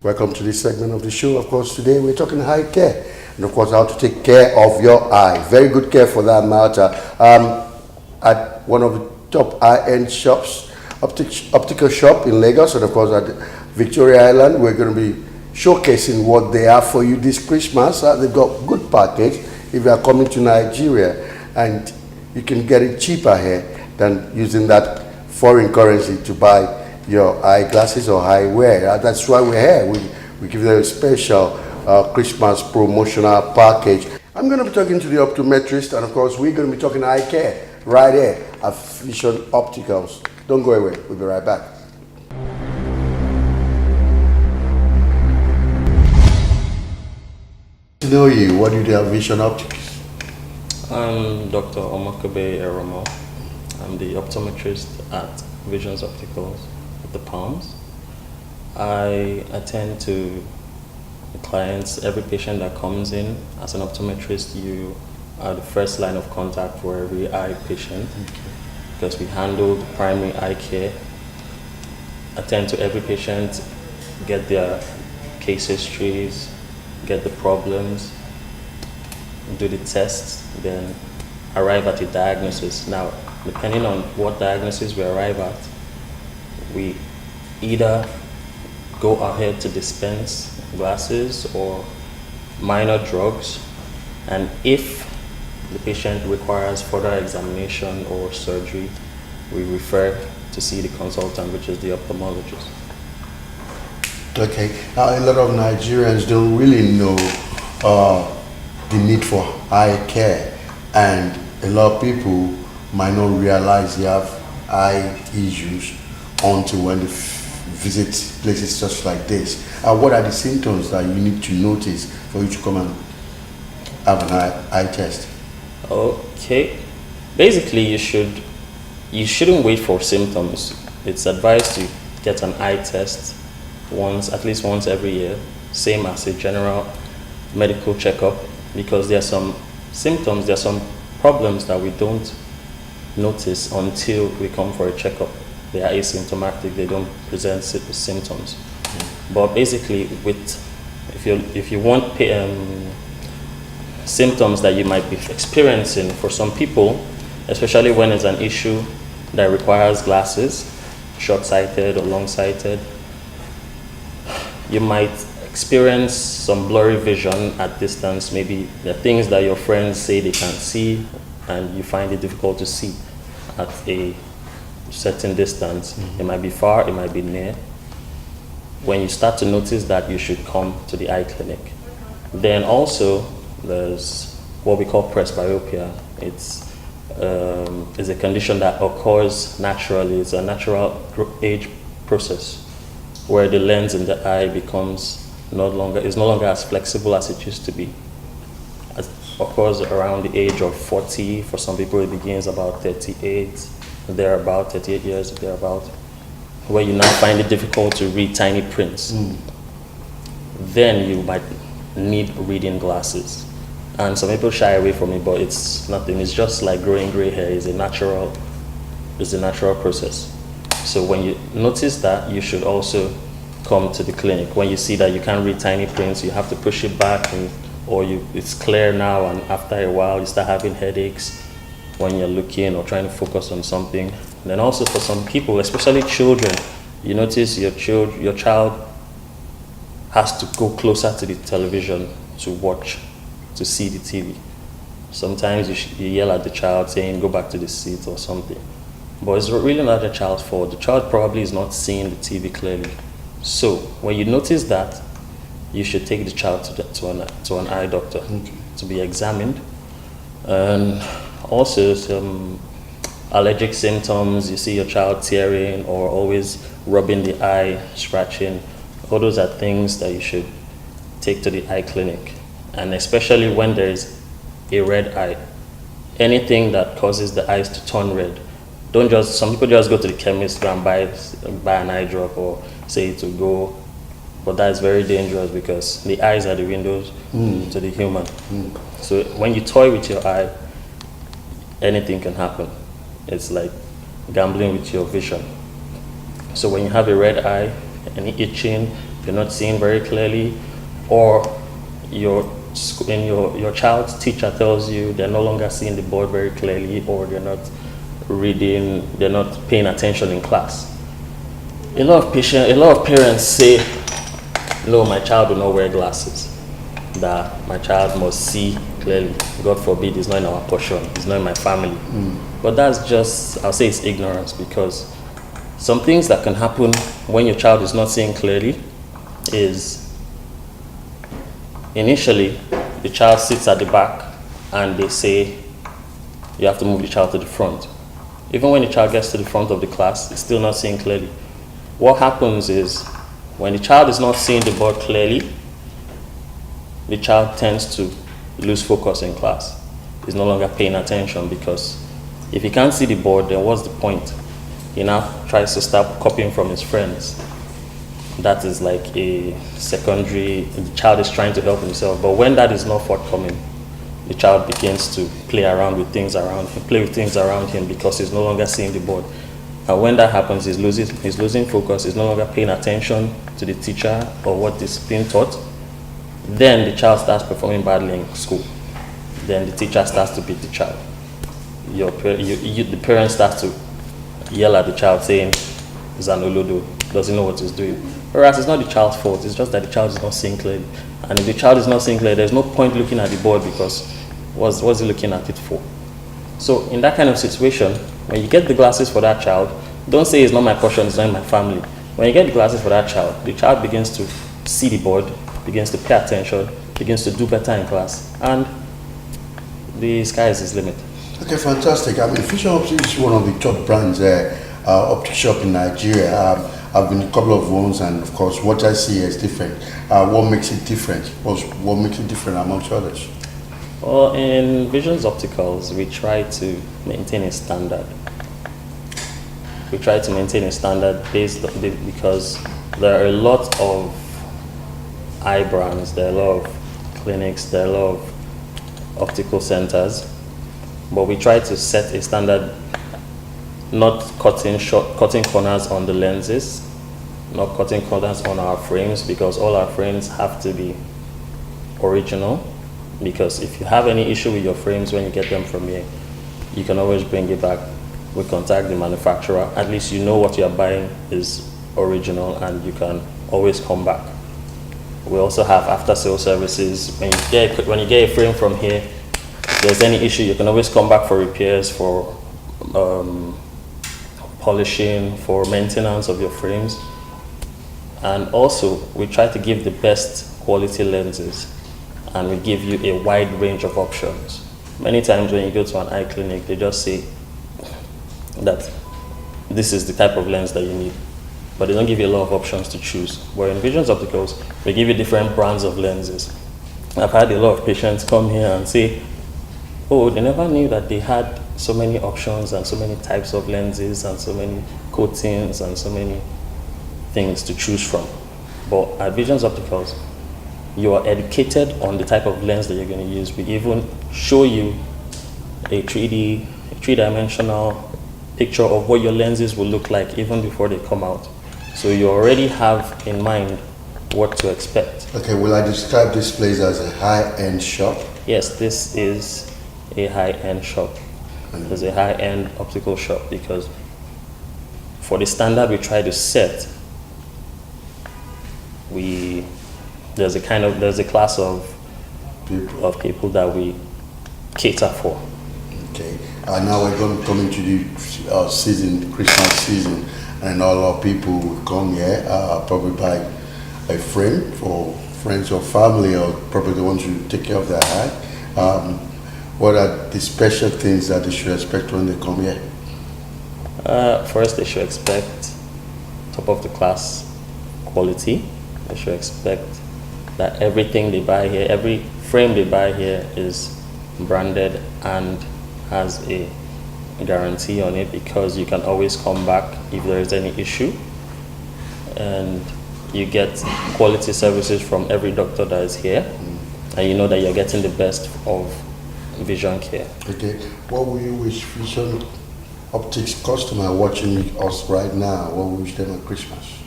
Welcome to this segment of the show. Of course, today we're talking eye care, and of course, how to take care of your eye. Very good care for that matter. At one of the top high-end shops, optical shop in Lagos, and of course at Victoria Island, we're going to be showcasing what they have for you this Christmas. They've got good package if you are coming to Nigeria, and you can get it cheaper here than using that foreign currency to buy your eyeglasses or eyewear. That's why we're here. We give them a special Christmas promotional package. I'm going to be talking to the optometrist, and of course we're going to be talking eye care right here at Vision Opticals. Don't go away. We'll be right back. To know you, what do you do at Vision Opticals? I'm Dr. Omokabe Eromo. I'm the optometrist at Vision Opticals at the Palms. I attend to clients, every patient that comes in. As an optometrist, you are the first line of contact for every eye patient, because we handle the primary eye care, attend to every patient, get their case histories, get the problems, do the tests, then arrive at a diagnosis. Now, depending on what diagnosis we arrive at, we either go ahead to dispense glasses or minor drugs, and if the patient requires further examination or surgery, we refer to see the consultant, which is the ophthalmologist. Okay, now a lot of Nigerians don't really know the need for eye care, and a lot of people might not realize they have eye issues until when they visit places such like this. What are the symptoms that you need to notice for you to come and have an eye test? Okay, basically you shouldn't wait for symptoms. It's advised to get an eye test at least once every year, same as a general medical checkup, because there are some symptoms, there are some problems that we don't notice until we come for a checkup. They are asymptomatic, they don't present symptoms. But basically, if you want symptoms that you might be experiencing, for some people, especially when it's an issue that requires glasses, short-sighted or long-sighted, you might experience some blurry vision at distance. Maybe the things that your friends say they can't see, and you find it difficult to see at a certain distance. It might be far, it might be near. When you start to notice that, you should come to the eye clinic. Then also, there's what we call presbyopia. It's a condition that occurs naturally. It's a natural age process where the lens in the eye is no longer as flexible as it used to be. It occurs around the age of 40. For some people, it begins about 38. They're about 38 years, thereabout, where you now find it difficult to read tiny prints. Then you might need reading glasses. And some people shy away from it, but it's nothing. It's just like growing gray hair. It's a natural process. So when you notice that, you should also come to the clinic. When you see that you can't read tiny prints, you have to push it back, it's clear now, and after a while you start having headaches when you're looking or trying to focus on something. Then also for some people, especially children, you notice your child has to go closer to the television to see the TV. Sometimes you yell at the child saying, go back to the seat or something. But it's really not the child's fault. The child probably is not seeing the TV clearly. So when you notice that, you should take the child to an eye doctor to be examined. And also some allergic symptoms, you see your child tearing or always rubbing the eye, scratching. All those are things that you should take to the eye clinic. And especially when there is a red eye, anything that causes the eyes to turn red. Some people just go to the chemist and buy an eye drop or say to go, but that is very dangerous because the eyes are the windows to the human. So when you toy with your eye, anything can happen. It's like gambling with your vision. So when you have a red eye, any itching, you're not seeing very clearly, or your child's teacher tells you they're no longer seeing the board very clearly, or they're not reading, they're not paying attention in class. A lot of parents say, no, my child will not wear glasses, that my child must see clearly. God forbid, it's not in our portion, it's not in my family. But that's just, I'll say it's ignorance, because some things that can happen when your child is not seeing clearly is, initially, the child sits at the back and they say, you have to move the child to the front. Even when the child gets to the front of the class, it's still not seeing clearly. What happens is, when the child is not seeing the board clearly, the child tends to lose focus in class. He's no longer paying attention, because if he can't see the board, then what's the point? He now tries to start copying from his friends. That is like a secondary, the child is trying to help himself. But when that is not forthcoming, the child begins to play around with things around him, because he's no longer seeing the board. And when that happens, he's losing focus, he's no longer paying attention to the teacher or what is being taught. Then the child starts performing badly in school. Then the teacher starts to beat the child. The parent starts to yell at the child saying, Zanolodo, doesn't know what he's doing. Whereas it's not the child's fault, it's just that the child is not seeing clearly. And if the child is not seeing clearly, there's no point looking at the board, because what's he looking at it for? So in that kind of situation, when you get the glasses for that child, don't say it's not my portion, it's not in my family. When you get the glasses for that child, the child begins to see the board, begins to pay attention, begins to do better in class, and the sky is his limit. Okay, fantastic. I mean, Vision Opticals is one of the top brands optic shop in Nigeria. I've been in a couple of ones, and of course, what I see is different. What makes it different? What makes it different amongst others? Well, in Vision Opticals, we try to maintain a standard. We try to maintain a standard because there are a lot of eye brands, there are a lot of clinics, there are a lot of optical centers, but we try to set a standard, not cutting corners on the lenses, not cutting corners on our frames, because all our frames have to be original. Because if you have any issue with your frames when you get them from here, you can always bring it back. We contact the manufacturer. At least you know what you are buying is original, and you can always come back. We also have after-sale services. When you get a frame from here, if there's any issue, you can always come back for repairs, for polishing, for maintenance of your frames. And also, we try to give the best quality lenses, and we give you a wide range of options. Many times when you go to an eye clinic, they just say that this is the type of lens that you need, but they don't give you a lot of options to choose. But in Vision Opticals, we give you different brands of lenses. I've had a lot of patients come here and say, oh, they never knew that they had so many options and so many types of lenses and so many coatings and so many things to choose from. But at Vision Opticals, you are educated on the type of lens that you're going to use. We even show you a three-dimensional picture of what your lenses will look like even before they come out. So you already have in mind what to expect. Okay, will I describe this place as a high-end shop? Yes, this is a high-end shop. It's a high-end optical shop, because for the standard we try to set, there's a class of people that we cater for. Okay, now we're going to come into the season, Christmas season, and a lot of people will come here, probably buy a frame for friends or family, or probably the ones who take care of their eye. What are the special things that they should expect when they come here? First, they should expect top of the class quality. They should expect that everything they buy here, every frame they buy here is branded and has a guarantee on it, because you can always come back if there is any issue, and you get quality services from every doctor that is here, and you know that you're getting the best of vision care. Okay, what will you wish Vision Optics customer watching us right now? What will you wish them at Christmas?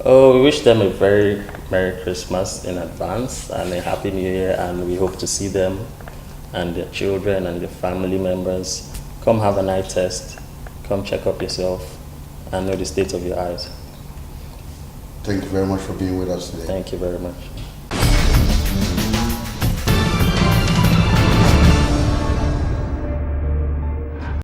Oh, we wish them a very Merry Christmas in advance and a Happy New Year, and we hope to see them and their children and their family members. Come have an eye test, come check up yourself and know the state of your eyes. Thank you very much for being with us today. Thank you very much.